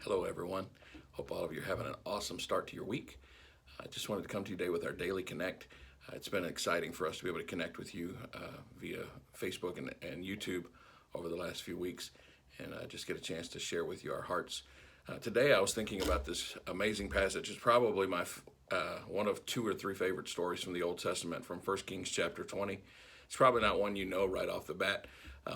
Hello, everyone. Hope all of you are having an awesome start to your week. I just wanted to come to you today with our daily connect. It's been exciting for us to be able to connect with you via Facebook and YouTube over the last few weeks and just get a chance to share with you our hearts. Today, I was thinking about this amazing passage. It's probably my one of two or three favorite stories from the Old Testament, from 1 Kings chapter 20. It's probably not one you know right off the bat,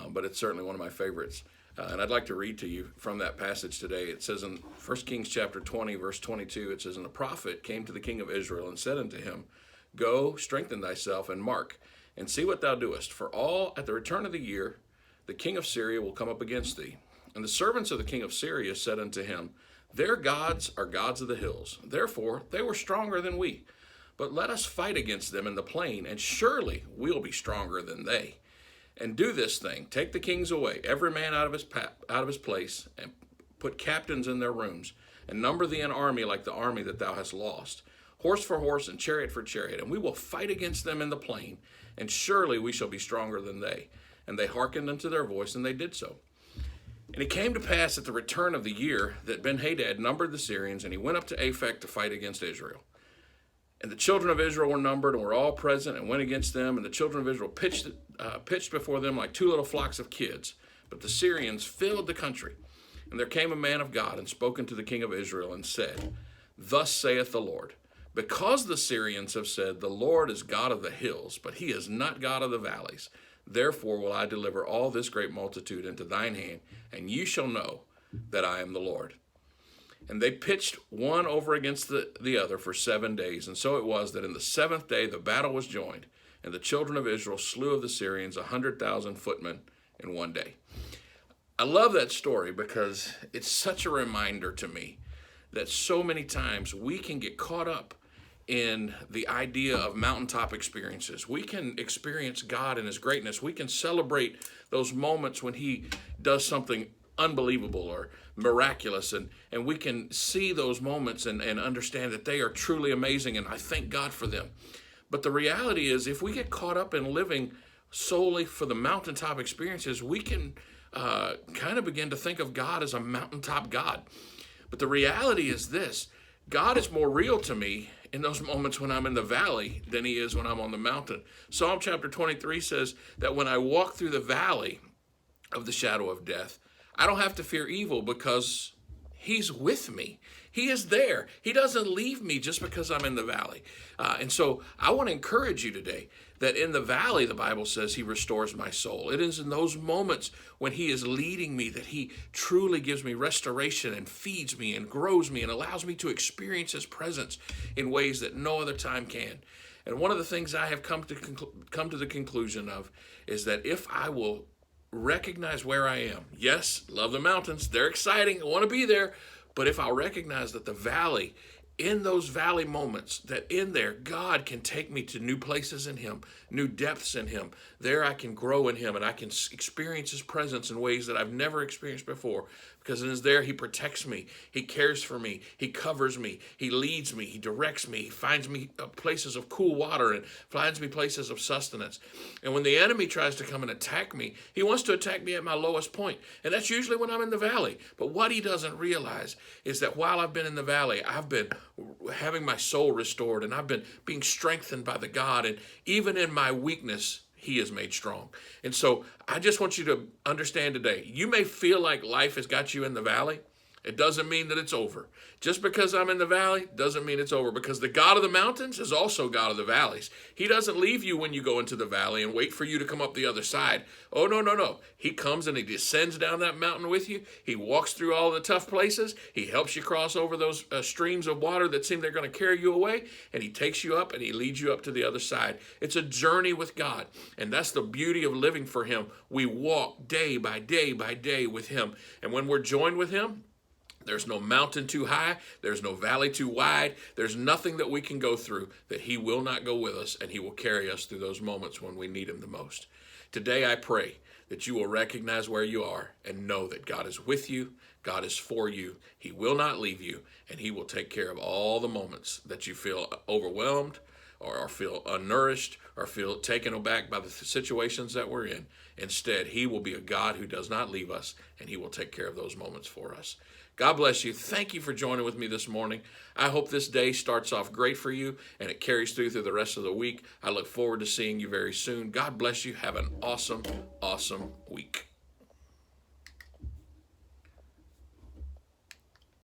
but it's certainly one of my favorites. And I'd like to read to you from that passage today. It says in 1 Kings chapter 20, verse 22, it says, "And the prophet came to the king of Israel and said unto him, Go, strengthen thyself, and mark, and see what thou doest. For all at the return of the year, the king of Syria will come up against thee. And the servants of the king of Syria said unto him, Their gods are gods of the hills. Therefore they were stronger than we. But let us fight against them in the plain, and surely we'll be stronger than they. And do this thing, take the kings away, every man out of his place, and put captains in their rooms, and number thee an army like the army that thou hast lost, horse for horse and chariot for chariot, and we will fight against them in the plain, and surely we shall be stronger than they. And they hearkened unto their voice, and they did so. And it came to pass at the return of the year that Benhadad numbered the Syrians, and he went up to Aphek to fight against Israel. And the children of Israel were numbered and were all present and went against them. And the children of Israel pitched before them like two little flocks of kids. But the Syrians filled the country. And there came a man of God and spoke unto the king of Israel and said, Thus saith the Lord, because the Syrians have said, The Lord is God of the hills, but he is not God of the valleys. Therefore will I deliver all this great multitude into thine hand, and ye shall know that I am the Lord. And they pitched one over against the other for 7 days. And so it was that in the seventh day the battle was joined, and the children of Israel slew of the Syrians 100,000 footmen in one day. I love that story because it's such a reminder to me that so many times we can get caught up in the idea of mountaintop experiences. We can experience God and his greatness. We can celebrate those moments when he does something unbelievable or miraculous, and we can see those moments and understand that they are truly amazing, and I thank God for them. But the reality is, if we get caught up in living solely for the mountaintop experiences, we can kind of begin to think of God as a mountaintop God. But the reality is this: God is more real to me in those moments when I'm in the valley than he is when I'm on the mountain. Psalm chapter 23 says that when I walk through the valley of the shadow of death, I don't have to fear evil because he's with me. He is there. He doesn't leave me just because I'm in the valley. And so I want to encourage you today that in the valley, the Bible says he restores my soul. It is in those moments when he is leading me that he truly gives me restoration and feeds me and grows me and allows me to experience his presence in ways that no other time can. And one of the things I have come to the conclusion of is that if I will recognize where I am. Yes, love the mountains. They're exciting. I want to be there. But if I'll recognize that the valley, in those valley moments, that in there, God can take me to new places in him, new depths in him. There I can grow in him and I can experience his presence in ways that I've never experienced before. Because it is there he protects me, he cares for me, he covers me, he leads me, he directs me, he finds me places of cool water and finds me places of sustenance. And when the enemy tries to come and attack me, he wants to attack me at my lowest point. And that's usually when I'm in the valley. But what he doesn't realize is that while I've been in the valley, I've been having my soul restored and I've been being strengthened by the God. And even in my weakness, he is made strong. And so I just want you to understand today, you may feel like life has got you in the valley. It doesn't mean that it's over. Just because I'm in the valley doesn't mean it's over, because the God of the mountains is also God of the valleys. He doesn't leave you when you go into the valley and wait for you to come up the other side. Oh, no, no, no. He comes and he descends down that mountain with you. He walks through all the tough places. He helps you cross over those streams of water that seem they're going to carry you away, and he takes you up and he leads you up to the other side. It's a journey with God, and that's the beauty of living for him. We walk day by day by day with him, and when we're joined with him, there's no mountain too high. There's no valley too wide. There's nothing that we can go through that he will not go with us, and he will carry us through those moments when we need him the most. Today, I pray that you will recognize where you are and know that God is with you. God is for you. He will not leave you, and he will take care of all the moments that you feel overwhelmed or feel unnourished or feel taken aback by the situations that we're in. Instead, he will be a God who does not leave us, and he will take care of those moments for us. God bless you. Thank you for joining with me this morning. I hope this day starts off great for you and it carries through the rest of the week. I look forward to seeing you very soon. God bless you. Have an awesome, awesome week.